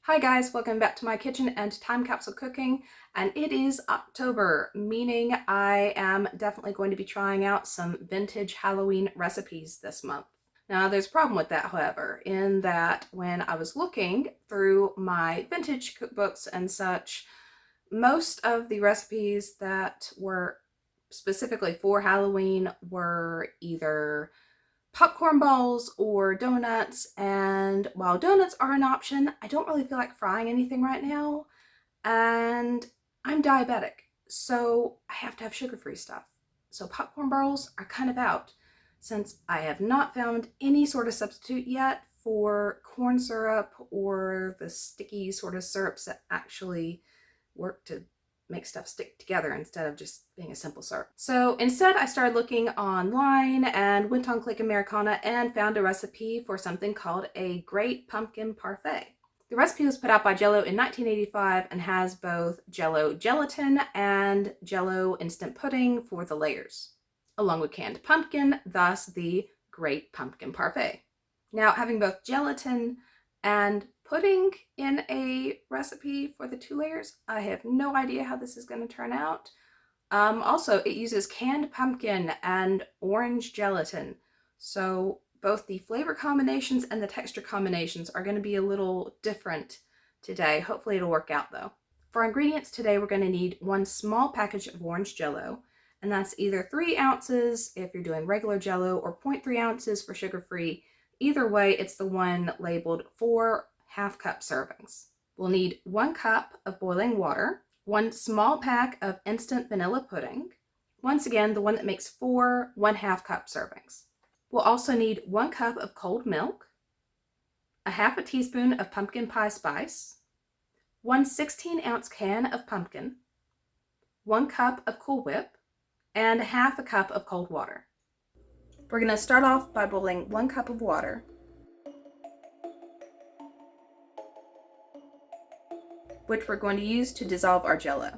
Hi guys, welcome back to my kitchen and time capsule cooking, and it is October, meaning I am definitely going to be trying out some vintage Halloween recipes this month. Now there's a problem with that, however, in that when I was looking through my vintage cookbooks and such, most of the recipes that were specifically for Halloween were either popcorn balls or donuts, and while donuts are an option, I don't really feel like frying anything right now, and I'm diabetic, so I have to have sugar-free stuff. So popcorn balls are kind of out, since I have not found any sort of substitute yet for corn syrup or the sticky sort of syrups that actually work to make stuff stick together instead of just being a simple syrup. So instead I started looking online and went on Click Americana and found a recipe for something called a Great Pumpkin Parfait. The recipe was put out by Jello in 1985 and has both Jello gelatin and Jello instant pudding for the layers, along with canned pumpkin, thus the Great Pumpkin Parfait. Now, having both gelatin and pudding in a recipe for the 2 layers, I have no idea how this is going to turn out. Also, it uses canned pumpkin and orange gelatin, so both the flavor combinations and the texture combinations are going to be a little different today. Hopefully it'll work out though. For ingredients today, we're going to need 1 small package of orange Jello, and that's either 3 ounces if you're doing regular Jello or 0.3 ounces for sugar-free. Either way, it's the one labeled 4 half-cup servings. We'll need 1 cup of boiling water, 1 small pack of instant vanilla pudding, once again the one that makes 4 1/2-cup servings. We'll also need 1 cup of cold milk, a half a teaspoon of pumpkin pie spice, 1 16-ounce can of pumpkin, 1 cup of Cool Whip, and half a cup of cold water. We're going to start off by boiling 1 cup of water, which we're going to use to dissolve our Jello.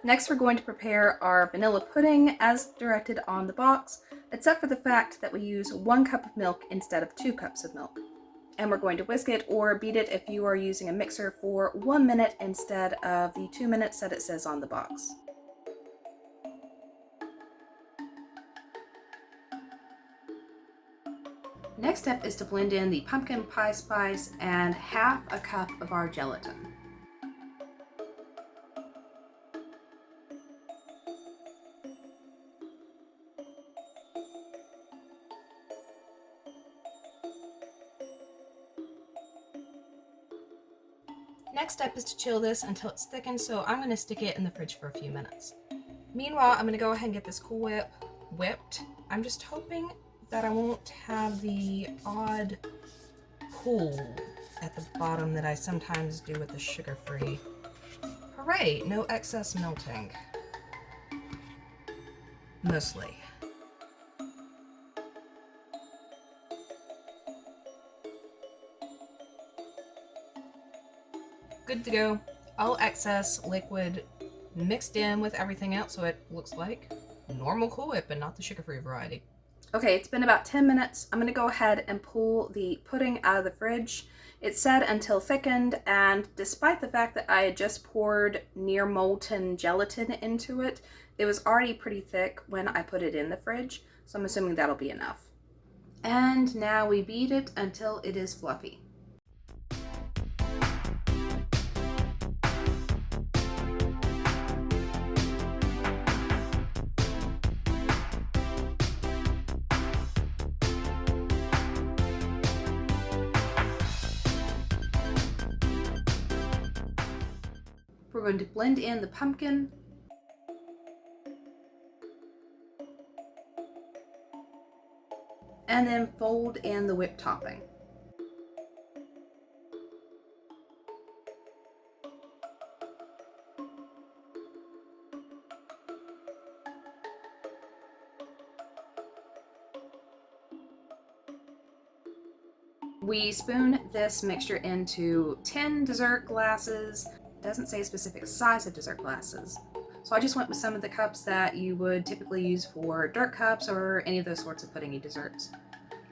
Next, we're going to prepare our vanilla pudding as directed on the box, except for the fact that we use 1 cup of milk instead of 2 cups of milk. And we're going to whisk it or beat it if you are using a mixer for 1 minute instead of the 2 minutes that it says on the box. Next step is to blend in the pumpkin pie spice and half a cup of our gelatin. Next step is to chill this until it's thickened, so I'm going to stick it in the fridge for a few minutes. Meanwhile, I'm going to go ahead and get this Cool Whip whipped. I'm just hoping that I won't have the odd pool at the bottom that I sometimes do with the sugar-free. Hooray! No excess melting. Mostly. Good to go. All excess liquid mixed in with everything else so it looks like normal Cool Whip and not the sugar-free variety. Okay, it's been about 10 minutes. I'm going to go ahead and pull the pudding out of the fridge. It said until thickened, and despite the fact that I had just poured near molten gelatin into it, it was already pretty thick when I put it in the fridge, so I'm assuming that'll be enough. And now we beat it until it is fluffy. We're going to blend in the pumpkin, and then fold in the whipped topping. We spoon this mixture into 10 dessert glasses. It doesn't say a specific size of dessert glasses, So I just went with some of the cups that you would typically use for dirt cups or any of those sorts of puddingy desserts.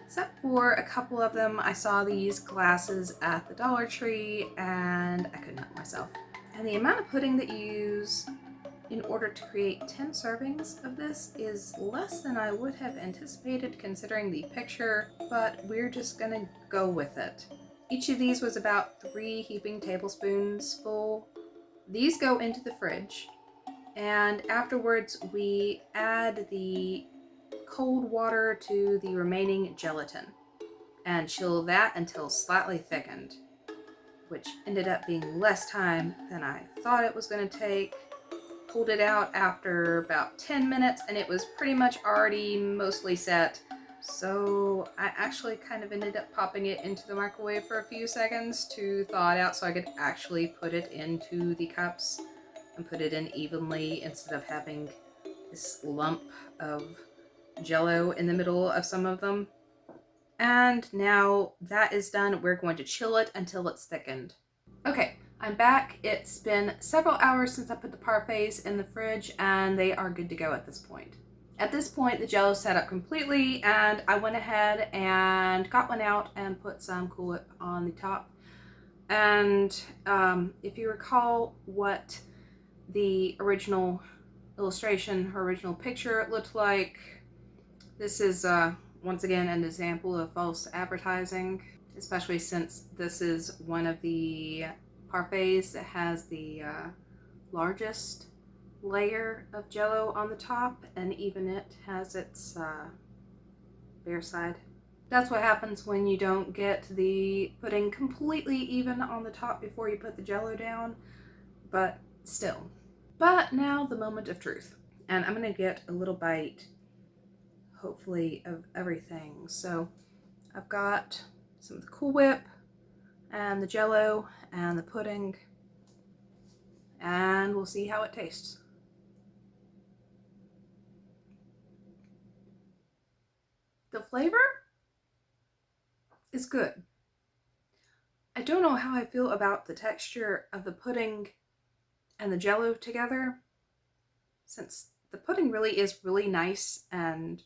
Except for a couple of them, I saw these glasses at the Dollar Tree and I couldn't help myself. And the amount of pudding that you use in order to create 10 servings of this is less than I would have anticipated considering the picture, but we're just gonna go with it. Each of these was about 3 heaping tablespoons full. These go into the fridge, and afterwards we add the cold water to the remaining gelatin and chill that until slightly thickened, which ended up being less time than I thought it was going to take. Pulled it out after about 10 minutes and it was pretty much already mostly set. So I actually kind of ended up popping it into the microwave for a few seconds to thaw it out so I could actually put it into the cups and put it in evenly instead of having this lump of Jello in the middle of some of them. And now that is done, we're going to chill it until it's thickened. Okay, I'm back. It's been several hours since I put the parfaits in the fridge and they are good to go at this point. At this point, the Jello's set up completely and I went ahead and got one out and put some Cool Whip on the top. And if you recall what the original illustration, her original picture looked like, this is once again an example of false advertising, especially since this is one of the parfaits that has the largest layer of Jello on the top, and even it has its bare side. That's what happens when you don't get the pudding completely even on the top before you put the Jello down, but still. But now the moment of truth, and I'm gonna get a little bite, hopefully, of everything. So I've got some of the Cool Whip and the Jello and the pudding, and we'll see how it tastes. The flavor is good. I don't know how I feel about the texture of the pudding and the Jello together, since the pudding really is really nice and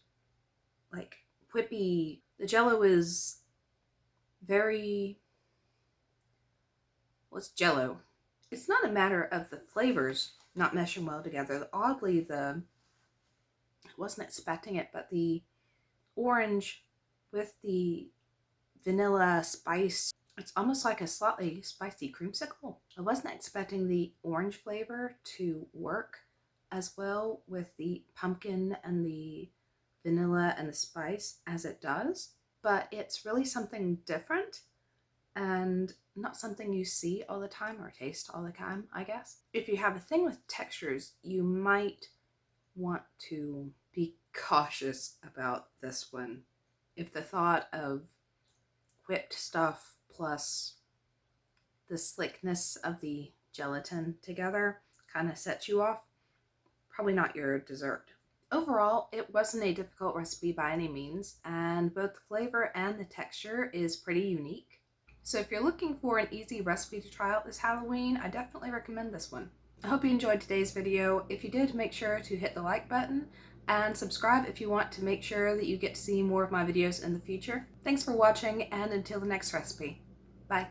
like whippy. The Jello is very, well, it's Jello. It's not a matter of the flavors not meshing well together. Oddly, I wasn't expecting it, but the orange with the vanilla spice, it's almost like a slightly spicy creamsicle. I wasn't expecting the orange flavor to work as well with the pumpkin and the vanilla and the spice as it does, but it's really something different and not something you see all the time or taste all the time, I guess. If you have a thing with textures, you might want to be cautious about this one. If the thought of whipped stuff plus the slickness of the gelatin together kind of sets you off, probably not your dessert. Overall, it wasn't a difficult recipe by any means, and both the flavor and the texture is pretty unique. So if you're looking for an easy recipe to try out this Halloween, I definitely recommend this one. I hope you enjoyed today's video. If you did, make sure to hit the like button and subscribe if you want to make sure that you get to see more of my videos in the future. Thanks for watching, and until the next recipe. Bye.